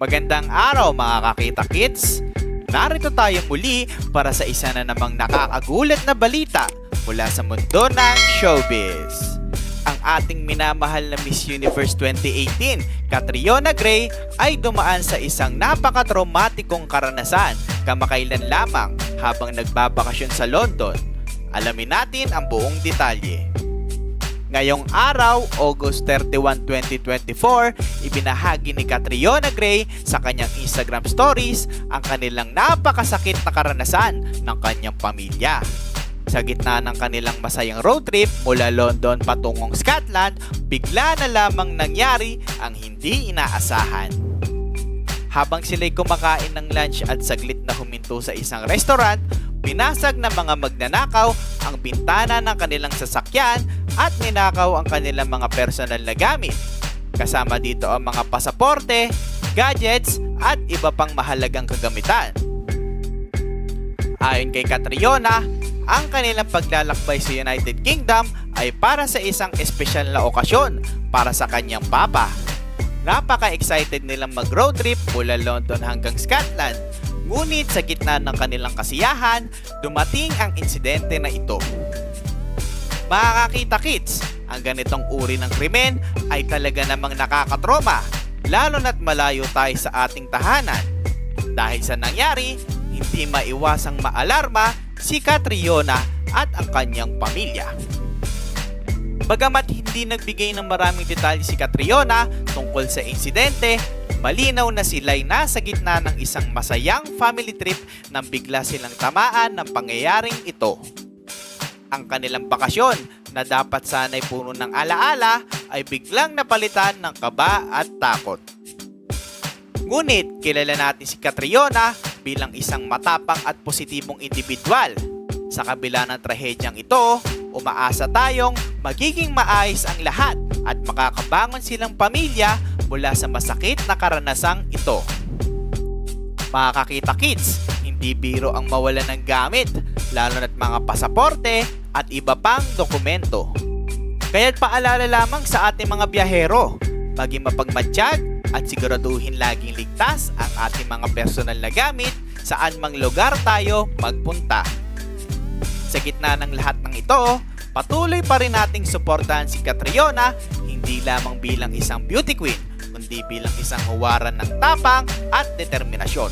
Magandang araw mga kakita kids! Narito tayo muli para sa isa na namang nakakagulat na balita mula sa mundo ng showbiz. Ang ating minamahal na Miss Universe 2018, Catriona Gray, ay dumaan sa isang napaka-traumatikong karanasan kamakailan lamang habang nagbabakasyon sa London. Alamin natin ang buong detalye. Ngayong araw, August 31, 2024, ibinahagi ni Catriona Gray sa kanyang Instagram stories ang kanilang napakasakit na karanasan ng kanyang pamilya. Sa gitna ng kanilang masayang road trip mula London patungong Scotland, bigla na lamang nangyari ang hindi inaasahan. Habang sila'y kumakain ng lunch at saglit na huminto sa isang restaurant, binasag ng mga magnanakaw ang bintana ng kanilang sasakyan at ninakaw ang kanilang mga personal na gamit. Kasama dito ang mga pasaporte, gadgets at iba pang mahalagang kagamitan. Ayon kay Catriona, ang kanilang paglalakbay sa United Kingdom ay para sa isang espesyal na okasyon para sa kanyang papa. Napaka-excited nilang mag-road trip mula London hanggang Scotland. Ngunit sa gitna ng kanilang kasiyahan, dumating ang insidente na ito. Mga kakita kids, ang ganitong uri ng krimen ay talaga namang nakakatroma, lalo na't malayo tayo sa ating tahanan. Dahil sa nangyari, hindi maiwasang maalarma si Catriona at ang kanyang pamilya. Bagamat hindi nagbigay ng maraming detalye si Catriona tungkol sa insidente, malinaw na sila'y nasa gitna ng isang masayang family trip nang bigla silang tamaan ng pangyayaring ito. Ang kanilang bakasyon na dapat sana'y puno ng alaala ay biglang napalitan ng kaba at takot. Ngunit kilala natin si Catriona bilang isang matapang at positibong individual. Sa kabila ng trahedyang ito, umaasa tayong magiging maayos ang lahat at makakabangon silang pamilya mula sa masakit na karanasang ito. Mga kakita kids, hindi biro ang mawalan ng gamit, lalo na't mga pasaporte at iba pang dokumento. Kaya't paalala lamang sa ating mga biyahero, maging mapagmatsyag at siguraduhin laging ligtas ang ating mga personal na gamit saan mang lugar tayo magpunta. Sa gitna ng lahat ng ito, patuloy pa rin nating suportahan si Catriona hindi lamang bilang isang beauty queen, kundi bilang isang huwaran ng tapang at determinasyon.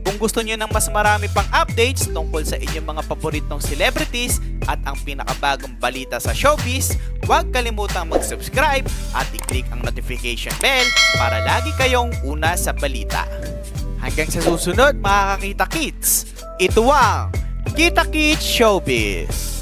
Kung gusto niyo ng mas marami pang updates tungkol sa inyong mga paboritong celebrities at ang pinakabagong balita sa showbiz, huwag kalimutang mag-subscribe at i-click ang notification bell para lagi kayong una sa balita. Hanggang sa susunod mga kakita kids, ito ang Kita Kids Showbiz!